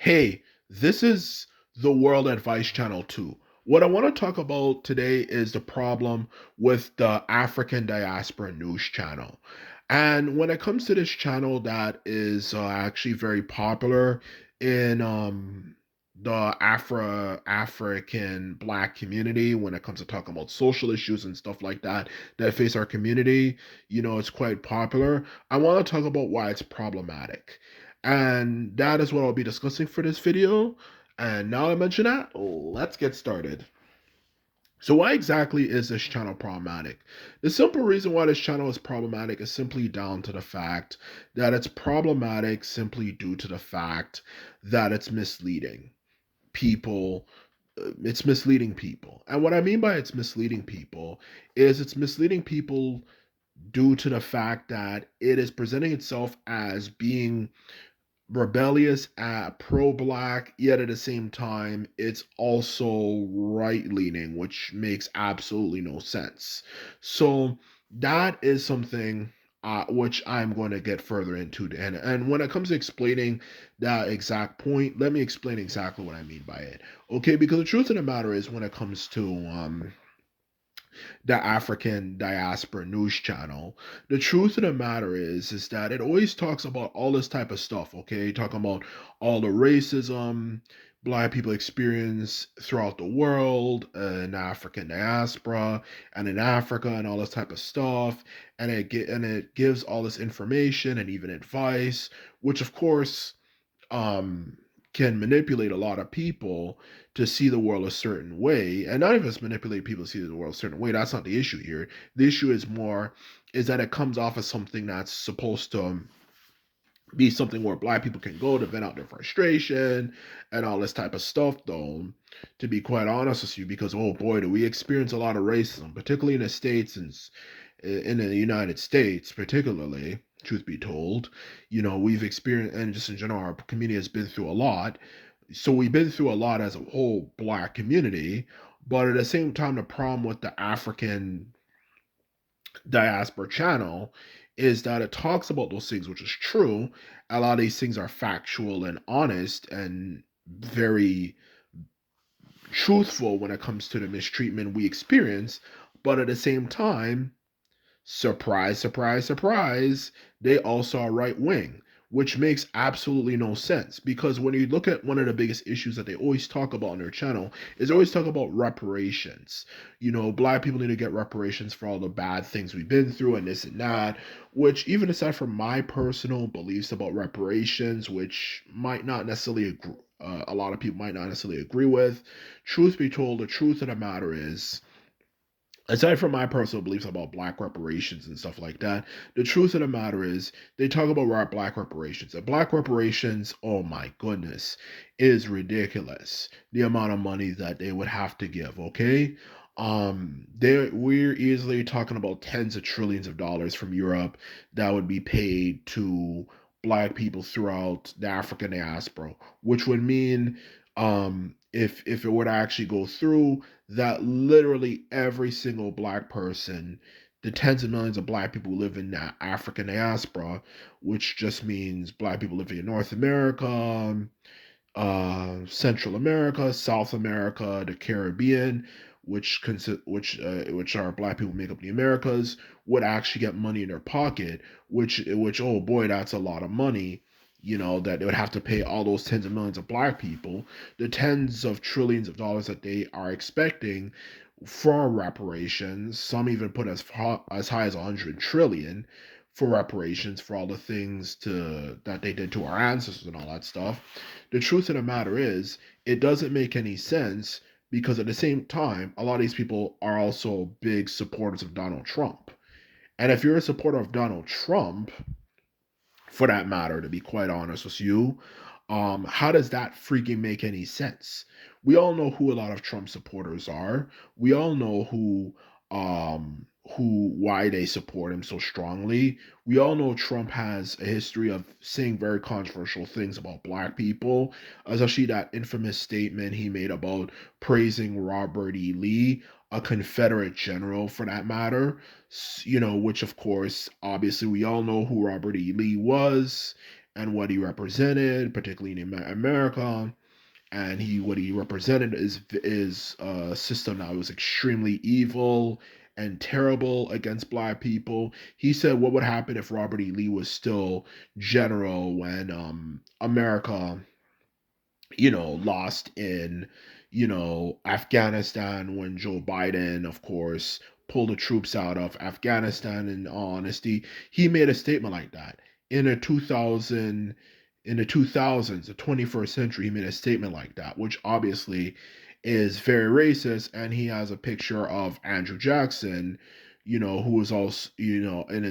Hey, this is the World Advice Channel 2. What I want to talk about today is the problem with the African Diaspora News Channel. And when it comes to this channel that is actually very popular in the African Black community, when it comes to talking about social issues and stuff like that that face our community, it's quite popular. I want to talk about why it's problematic. And that is what I'll be discussing for this video. And now I mention that, let's get started. So why exactly is this channel problematic? The simple reason why this channel is problematic is simply down to the fact that it's problematic simply due to the fact that it's misleading people. It's misleading people. And what I mean by it's misleading people is it's misleading people due to the fact that it is presenting itself as being rebellious, pro-black, yet at the same time it's also right-leaning, which makes absolutely no sense. So that is something which I'm going to get further into. And when it comes to explaining that exact point, let me explain exactly what I mean by it. Okay, because the truth of the matter is, when it comes to the African Diaspora News Channel. The truth of the matter is that it always talks about all this type of stuff, okay? Talking about all the racism Black people experience throughout the world, in African diaspora and in Africa and all this type of stuff. And it gives all this information and even advice, which of course um can manipulate a lot of people to see the world a certain way. And not even just manipulate people to see the world a certain way. That's not the issue here. The issue is that it comes off as something that's supposed to be something where Black people can go to vent out their frustration and all this type of stuff, though, to be quite honest with you, because oh boy, do we experience a lot of racism, particularly in the States, and in the United States, particularly, truth be told. We've experienced, and just in general, our community has been through a lot. So we've been through a lot as a whole Black community. But at the same time, the problem with the African diaspora channel is that it talks about those things, which is true. A lot of these things are factual and honest and very truthful when it comes to the mistreatment we experience. But at the same time, surprise, surprise, surprise, they also are right wing, which makes absolutely no sense. Because when you look at one of the biggest issues that they always talk about on their channel, is always talk about reparations. Black people need to get reparations for all the bad things we've been through and this and that, which, even aside from my personal beliefs about reparations, which might not necessarily agree, a lot of people might not necessarily agree with, truth be told, the truth of the matter is, aside from my personal beliefs about black reparations and stuff like that, the truth of the matter is they talk about black reparations. And black reparations, oh my goodness, is ridiculous. The amount of money that they would have to give, okay? We're easily talking about tens of trillions of dollars from Europe that would be paid to black people throughout the African diaspora, which would mean if it were to actually go through, that literally every single black person, the tens of millions of black people who live in the African diaspora, which just means black people living in North America, Central America, South America, the Caribbean, which are black people who make up the Americas, would actually get money in their pocket, which oh boy, that's a lot of money. That they would have to pay all those tens of millions of black people, the tens of trillions of dollars that they are expecting for reparations. Some even put as high as 100 trillion for reparations for all the things that they did to our ancestors and all that stuff. The truth of the matter is, it doesn't make any sense, because at the same time, a lot of these people are also big supporters of Donald Trump. And if you're a supporter of Donald Trump, for that matter, to be quite honest with you, how does that freaking make any sense? We all know who a lot of Trump supporters are. We all know why they support him so strongly. We all know Trump has a history of saying very controversial things about black people, especially that infamous statement he made about praising Robert E. Lee, a Confederate general for that matter, which of course, obviously, we all know who Robert E. Lee was, and what he represented, particularly in America. And what he represented is a system that was extremely evil and terrible against black people. He said what would happen if Robert E. Lee was still general when America, lost in, Afghanistan, when Joe Biden, of course, pulled the troops out of Afghanistan. In all honesty, he made a statement like that in a 2000 in the 2000s, the 21st century. He made a statement like that, which obviously is very racist. And he has a picture of Andrew Jackson, who was also, in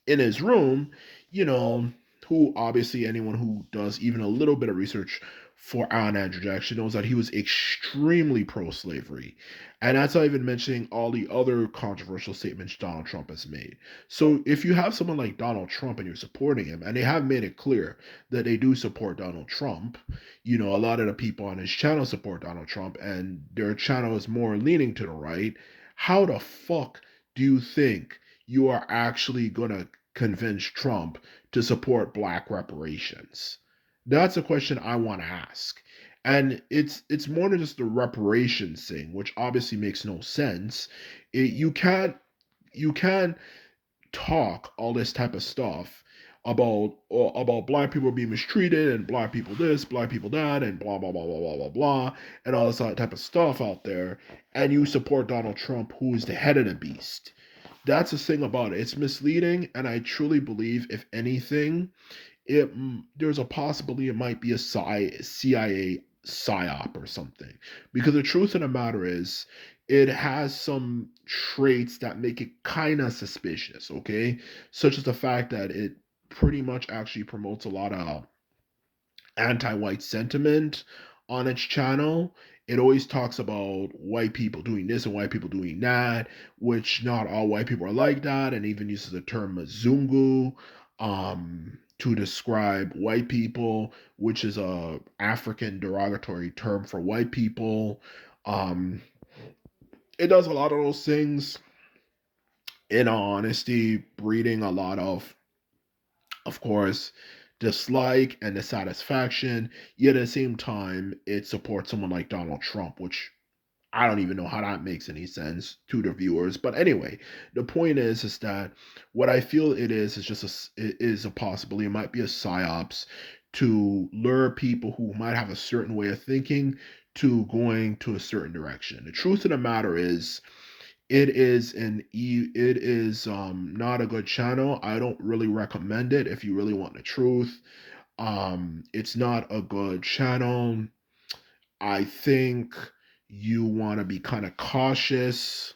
his room, you know, who obviously anyone who does even a little bit of research for Alan Andrew Jackson knows that he was extremely pro-slavery. And that's not even mentioning all the other controversial statements Donald Trump has made. So if you have someone like Donald Trump and you're supporting him, and they have made it clear that they do support Donald Trump, a lot of the people on his channel support Donald Trump, and their channel is more leaning to the right, how the fuck do you think you are actually going to convince Trump to support black reparations? That's a question I want to ask. And it's more than just the reparations thing, which obviously makes no sense. You can't talk all this type of stuff about black people being mistreated and black people this, black people that, and blah blah blah blah blah blah blah, and all this type of stuff out there, and you support Donald Trump, who is the head of the beast. That's the thing about it. It's misleading, and I truly believe, if anything, there's a possibility it might be a CIA psyop or something. Because the truth of the matter is, it has some traits that make it kind of suspicious, okay? Such as the fact that it pretty much actually promotes a lot of anti-white sentiment on its channel. It always talks about white people doing this and white people doing that, which not all white people are like that, and even uses the term Mzungu to describe white people, which is a African derogatory term for white people. Um, it does a lot of those things, in all honesty, breeding a lot of course, dislike and dissatisfaction. Yet at the same time, it supports someone like Donald Trump, which I don't even know how that makes any sense to the viewers. But anyway, the point is that what I feel it is just it is a possibility. It might be a psyops to lure people who might have a certain way of thinking to going to a certain direction. The truth of the matter is, it is not a good channel. I don't really recommend it if you really want the truth. It's not a good channel. I think you want to be kind of cautious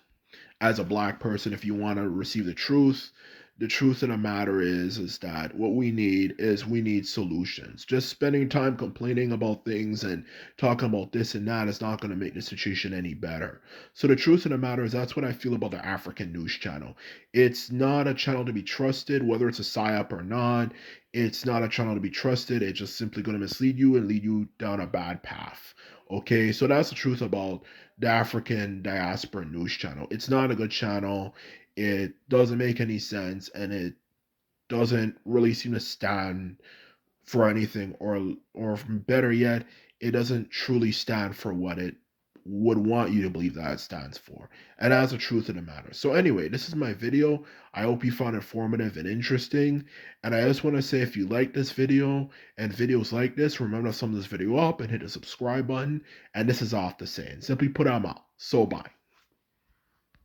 as a black person if you want to receive the truth. The truth of the matter is that what we need solutions. Just spending time complaining about things and talking about this and that is not going to make the situation any better. So the truth of the matter is, that's what I feel about the African news channel. It's not a channel to be trusted, whether it's a psyop or not. It's not a channel to be trusted. It's just simply going to mislead you and lead you down a bad path. Okay, so that's the truth about the African diaspora news channel. It's not a good channel. It doesn't make any sense, and it doesn't really seem to stand for anything, or better yet, it doesn't truly stand for what it would want you to believe that it stands for. And that's the truth of the matter. So anyway, this is my video. I hope you found it informative and interesting. And I just want to say, if you like this video and videos like this, remember to sum this video up and hit the subscribe button. And this is off the saying. Simply put, I'm out. So bye.